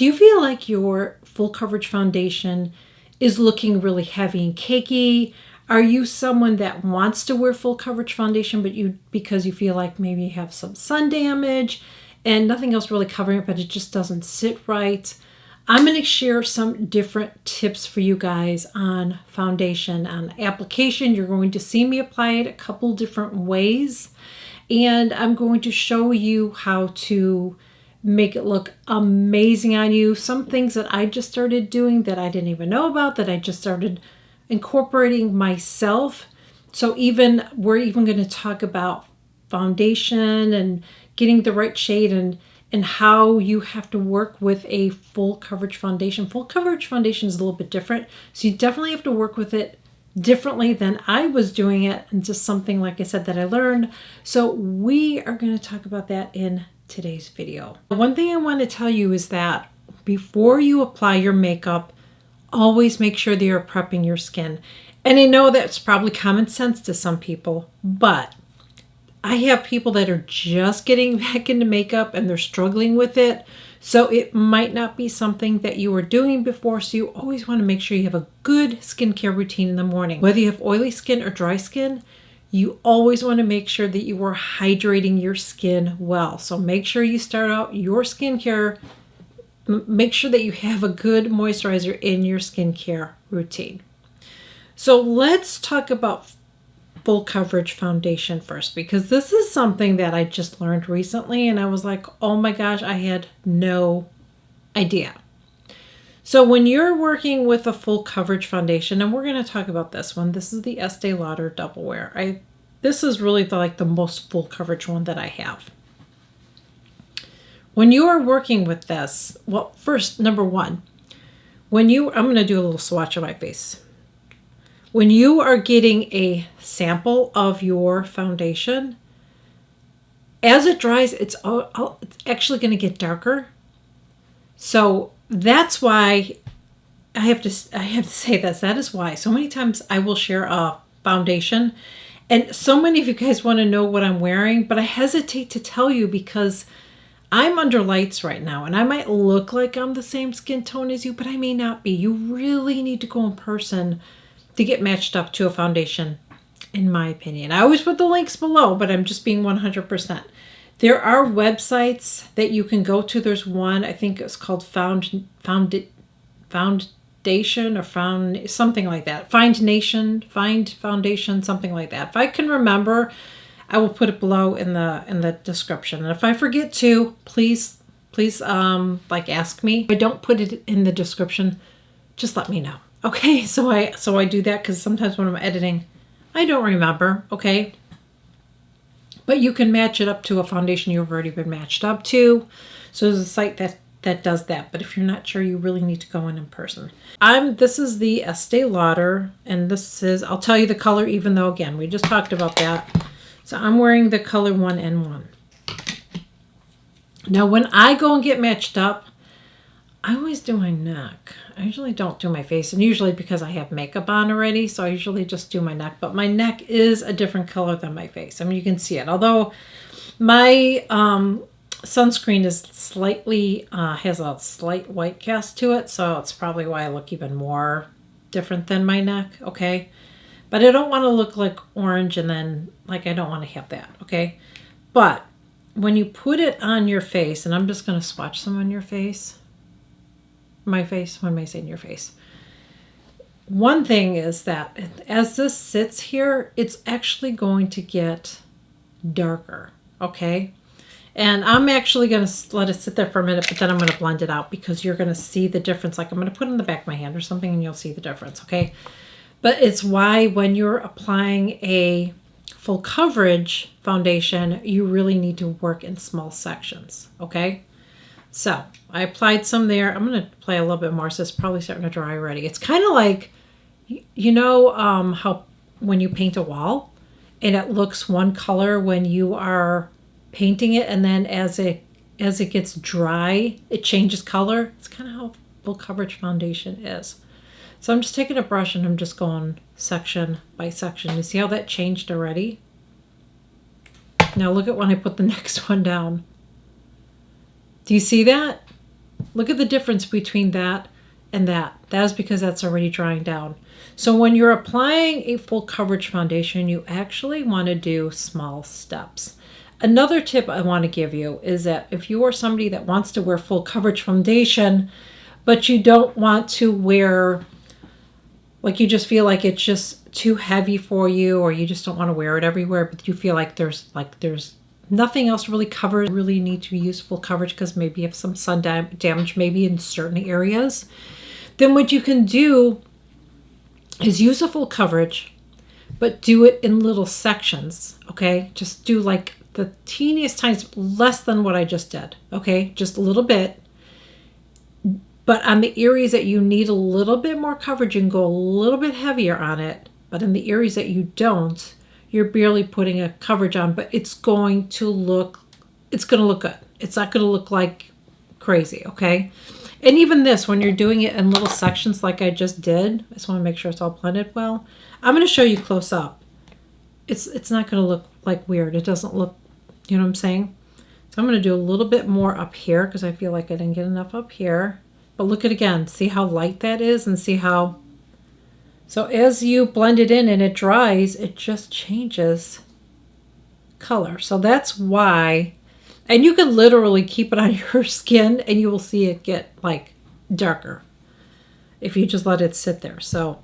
Do you feel like your full coverage foundation is looking really heavy and cakey? Are you someone that wants to wear full coverage foundation, but because you feel like maybe you have some sun damage and nothing else really covering it, but it just doesn't sit right? I'm going to share some different tips for you guys on foundation, on application. You're going to see me apply it a couple different ways, and I'm going to show you how to make it look amazing on you. Some things that I just started doing that I didn't even know about, that I just started incorporating myself. So we're even going to talk about foundation and getting the right shade and how you have to work with a full coverage foundation. Full coverage foundation is a little bit different. So you definitely have to work with it differently than I was doing it, and just something, like I said, that I learned. So we are going to talk about that in today's video. One thing I want to tell you is that before you apply your makeup, always make sure that you're prepping your skin. And I know that's probably common sense to some people, but I have people that are just getting back into makeup and they're struggling with it. So it might not be something that you were doing before. So you always want to make sure you have a good skincare routine in the morning. Whether you have oily skin or dry skin, you always want to make sure that you are hydrating your skin well. So make sure you start out your skincare, make sure that you have a good moisturizer in your skincare routine. So let's talk about full coverage foundation first, because this is something that I just learned recently and I was like, oh my gosh, I had no idea. So when you're working with a full coverage foundation, and we're going to talk about this one, this is the Estee Lauder Double Wear. This is really the most full coverage one that I have. When you are working with this, well, first, number one, I'm going to do a little swatch of my face. When you are getting a sample of your foundation, as it dries, it's actually going to get darker. So that's why I have to say this. That is why so many times I will share a foundation, and so many of you guys want to know what I'm wearing, but I hesitate to tell you because I'm under lights right now, and I might look like I'm the same skin tone as you, but I may not be. You really need to go in person to get matched up to a foundation, in my opinion. I always put the links below, but I'm just being 100%. There are websites that you can go to. There's one, I think it's called Foundation or Found something like that. Find Foundation, something like that. If I can remember, I will put it below in the description. And if I forget to, please ask me. If I don't put it in the description, just let me know. Okay, so I do that because sometimes when I'm editing, I don't remember, okay? But you can match it up to a foundation you've already been matched up to. So there's a site that does that. But if you're not sure, you really need to go in person. This is the Estee Lauder, and I'll tell you the color, even though, again, we just talked about that. So I'm wearing the color 1N1. Now, when I go and get matched up, I always do my neck. I usually don't do my face, and usually because I have makeup on already, so I usually just do my neck. But my neck is a different color than my face. I mean, you can see it. Although my sunscreen is slightly, has a slight white cast to it, so it's probably why I look even more different than my neck, okay? But I don't want to look like orange, and then, I don't want to have that, okay? But when you put it on your face, and I'm just going to swatch some on your face. My face, when I say in your face. One thing is that as this sits here, it's actually going to get darker, okay? And I'm actually going to let it sit there for a minute, but then I'm going to blend it out because you're going to see the difference. I'm going to put it in the back of my hand or something and you'll see the difference, okay? But it's why when you're applying a full coverage foundation, you really need to work in small sections, okay? So I applied some there. I'm going to apply a little bit more, so it's probably starting to dry already. It's kind of like, how when you paint a wall and it looks one color when you are painting it, and then as it gets dry, it changes color. It's kind of how full coverage foundation is. So I'm just taking a brush and I'm just going section by section. You see how that changed already? Now look at when I put the next one down. Do you see that? Look at the difference between that and that. That is because that's already drying down. So when you're applying a full coverage foundation, you actually want to do small steps. Another tip I want to give you is that if you are somebody that wants to wear full coverage foundation, but you don't want to wear, like you just feel like it's just too heavy for you, or you just don't want to wear it everywhere, but you feel like there's nothing else really covered, you really need to use full coverage because maybe you have some sun damage maybe in certain areas, then what you can do is use a full coverage, but do it in little sections, okay? Just do like the teeniest tiniest, less than what I just did, okay? Just a little bit. But on the areas that you need a little bit more coverage, you can go a little bit heavier on it. But in the areas that you don't, you're barely putting a coverage on, but it's going to look good. It's not going to look like crazy, okay? And even this, when you're doing it in little sections like I just did, I just want to make sure it's all blended well. I'm going to show you close up. It's not going to look like weird. It doesn't look, you know what I'm saying? So I'm going to do a little bit more up here because I feel like I didn't get enough up here. But look at it again. See how light that is and see how... So as you blend it in and it dries, it just changes color. So that's why... And you can literally keep it on your skin and you will see it get like darker if you just let it sit there. So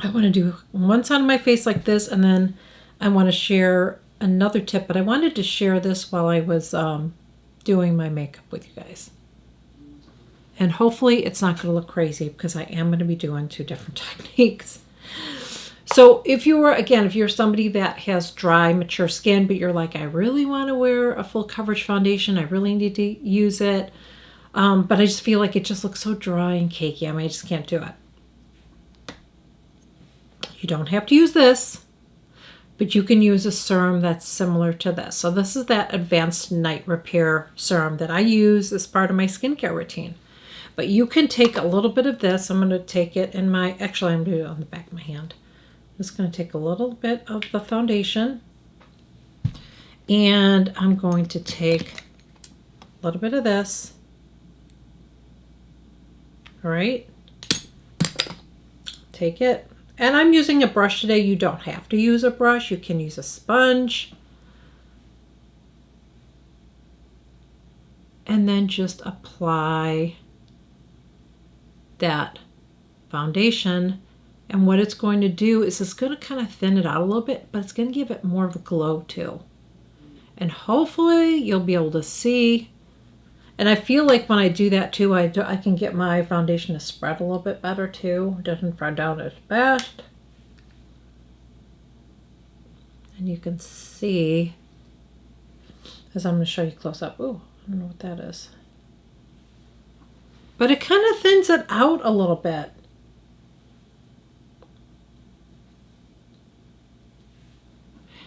I want to do one side of my face like this, and then I want to share another tip, but I wanted to share this while I was doing my makeup with you guys. And hopefully it's not going to look crazy because I am going to be doing 2 different techniques. So if you're somebody that has dry, mature skin, but you're like, I really want to wear a full coverage foundation, I really need to use it, but I just feel like it just looks so dry and cakey. I just can't do it. You don't have to use this, but you can use a serum that's similar to this. So this is that Advanced Night Repair Serum that I use as part of my skincare routine. But you can take a little bit of this. I'm going to take it in my, actually I'm going to do it on the back of my hand. I'm just going to take a little bit of the foundation, and I'm going to take a little bit of this. All right. Take it. And I'm using a brush today. You don't have to use a brush. You can use a sponge. And then just apply that foundation. And what it's going to do is it's going to kind of thin it out a little bit, but it's going to give it more of a glow too. And hopefully you'll be able to see. And I feel like when I do that too, I can get my foundation to spread a little bit better too. It doesn't spread down as best. And you can see, as I'm going to show you close up. Ooh, I don't know what that is. But it kind of thins it out a little bit.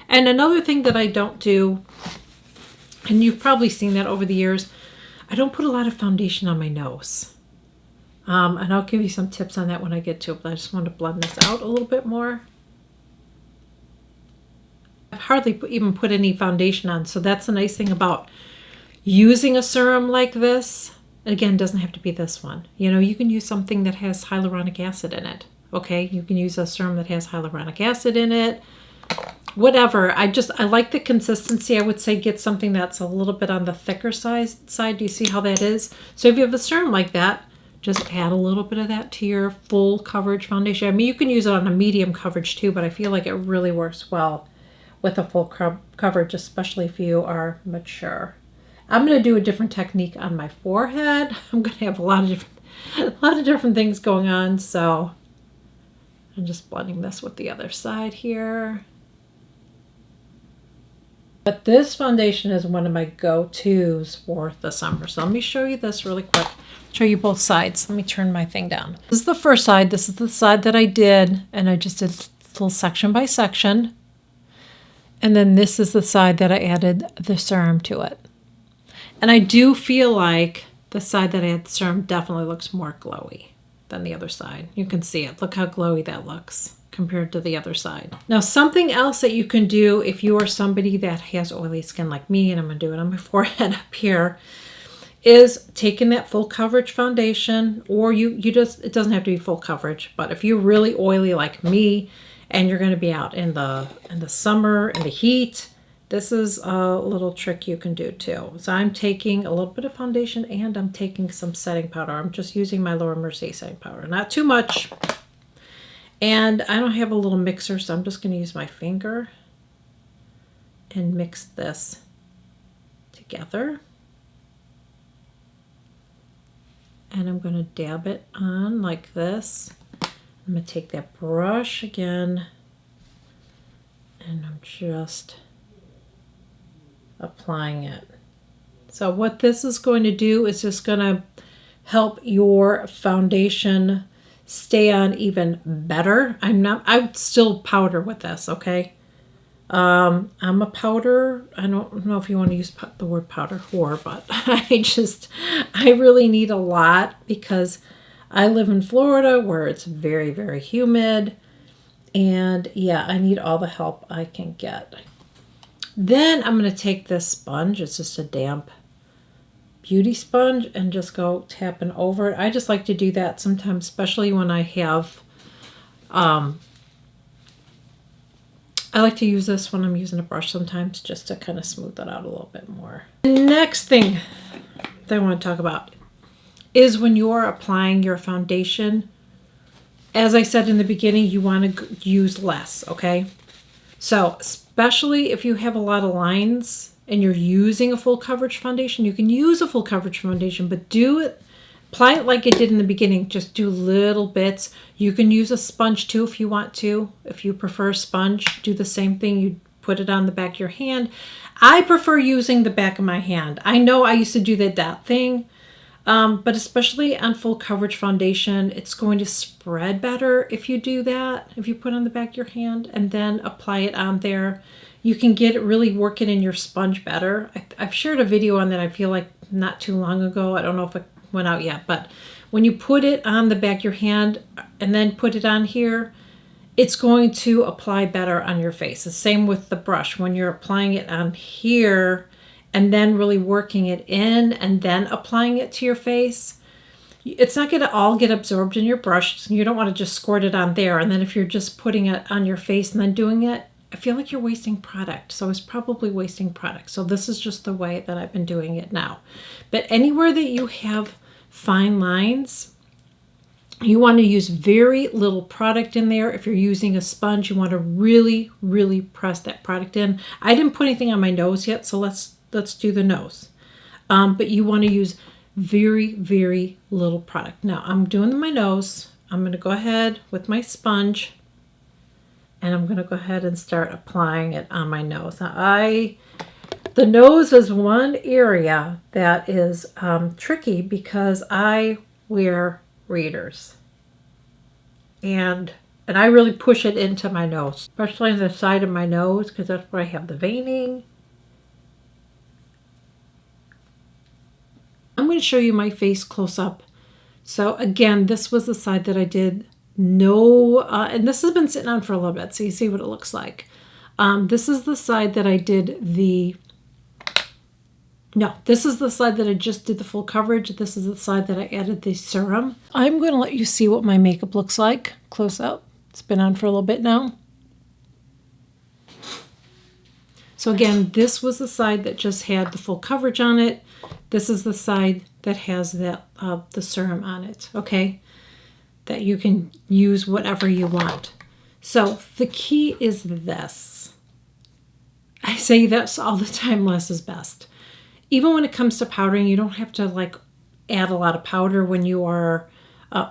And another thing that I don't do, and you've probably seen that over the years, I don't put a lot of foundation on my nose. And I'll give you some tips on that when I get to it, but I just want to blend this out a little bit more. I've hardly even put any foundation on, so that's the nice thing about using a serum like this. And again, it doesn't have to be this one. You know, you can use something that has hyaluronic acid in it, okay? You can use a serum that has hyaluronic acid in it. Whatever. I like the consistency. I would say get something that's a little bit on the thicker side. Do you see how that is? So if you have a serum like that, just add a little bit of that to your full coverage foundation. I mean, you can use it on a medium coverage too, but I feel like it really works well with a full coverage, especially if you are mature. I'm going to do a different technique on my forehead. I'm going to have a lot of different things going on. So I'm just blending this with the other side here. But this foundation is one of my go-tos for the summer. So let me show you this really quick. Show you both sides. Let me turn my thing down. This is the first side. This is the side that I did, and I just did little section by section. And then this is the side that I added the serum to it. And I do feel like the side that I had the serum definitely looks more glowy than the other side. You can see it. Look how glowy that looks compared to the other side. Now, something else that you can do if you are somebody that has oily skin like me, and I'm going to do it on my forehead up here, is taking that full coverage foundation, or you just, it doesn't have to be full coverage, but if you're really oily like me and you're going to be out in the summer in the heat, this is a little trick you can do too. So I'm taking a little bit of foundation and I'm taking some setting powder. I'm just using my Laura Mercier setting powder, not too much. And I don't have a little mixer, so I'm just going to use my finger and mix this together. And I'm going to dab it on like this. I'm going to take that brush again and I'm just applying it. So what this is going to do is just going to help your foundation stay on even better. I would still powder with this, okay? I'm a powder, I don't know if you want to use the word powder whore, but I really need a lot because I live in Florida where it's very, very humid. And yeah, I need all the help I can get. Then I'm going to take this sponge, it's just a damp beauty sponge, and just go tapping over it. I just like to do that sometimes, especially when I have, I like to use this when I'm using a brush sometimes just to kind of smooth it out a little bit more. The next thing that I want to talk about is when you're applying your foundation, as I said in the beginning, you want to use less, okay? So especially if you have a lot of lines and you're using a full coverage foundation, you can use a full coverage foundation, but apply it like it did in the beginning. Just do little bits. You can use a sponge too if you want to. If you prefer a sponge, do the same thing. You put it on the back of your hand. I prefer using the back of my hand. I know I used to do the dot thing, but especially on full coverage foundation, it's going to spread better if you do that. If you put it on the back of your hand and then apply it on there, you can get it really working in your sponge better. I've shared a video on that, I feel like not too long ago. I don't know if it went out yet, but when you put it on the back of your hand and then put it on here, it's going to apply better on your face. The same with the brush. When you're applying it on here and then really working it in and then applying it to your face, it's not going to all get absorbed in your brush. You don't want to just squirt it on there. And then if you're just putting it on your face and then doing it, I feel like you're wasting product. So it's probably wasting product. So this is just the way that I've been doing it now. But anywhere that you have fine lines, you want to use very little product in there. If you're using a sponge, you want to really, really press that product in. I didn't put anything on my nose yet, so let's do the nose. But you want to use very, very little product. Now I'm doing my nose. I'm going to go ahead with my sponge and I'm going to go ahead and start applying it on my nose. Now the nose is one area that is tricky because I wear readers. And I really push it into my nose, especially on the side of my nose because that's where I have the veining. I'm going to show you my face close up. So again, this was the side that I did and this has been sitting on for a little bit, so you see what it looks like. This is the side that I did this is the side that I just did the full coverage. This is the side that I added the serum. I'm going to let you see what my makeup looks like close up. It's been on for a little bit now. So again, this was the side that just had the full coverage on it. This is the side that has the serum on it, okay? That you can use whatever you want. So the key is this. I say this all the time, less is best. Even when it comes to powdering, you don't have to add a lot of powder when you are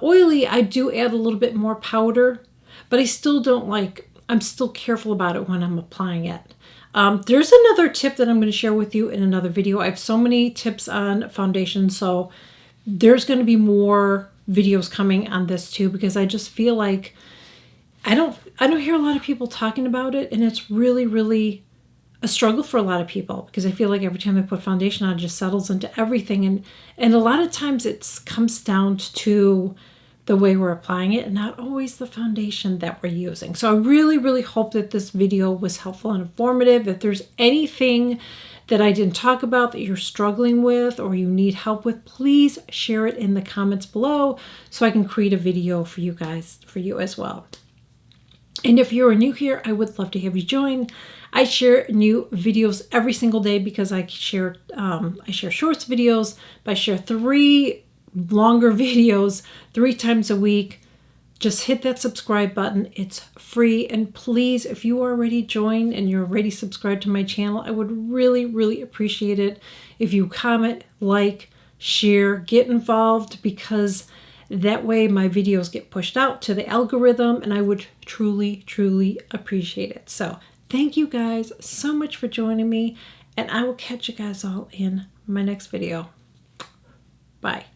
oily. I do add a little bit more powder, but I still don't I'm still careful about it when I'm applying it. There's another tip that I'm going to share with you in another video. I have so many tips on foundation, so there's going to be more videos coming on this too, because I just feel like I don't hear a lot of people talking about it, and it's really, really a struggle for a lot of people because I feel like every time I put foundation on, it just settles into everything, and a lot of times it comes down to the way we're applying it and not always the foundation that we're using. So I really, really hope that this video was helpful and informative. If there's anything that I didn't talk about that you're struggling with or you need help with, please share it in the comments below so I can create a video for you guys, for you as well. And if you're new here, I would love to have you join. I share new videos every single day because I share shorts videos, but I share 3 longer videos 3 times a week. Just hit that subscribe button. It's free. And please, if you are already joined and you're already subscribed to my channel, I would really, really appreciate it if you comment, like, share, get involved, because that way my videos get pushed out to the algorithm, and I would truly, truly appreciate it. So thank you guys so much for joining me, and I will catch you guys all in my next video. Bye.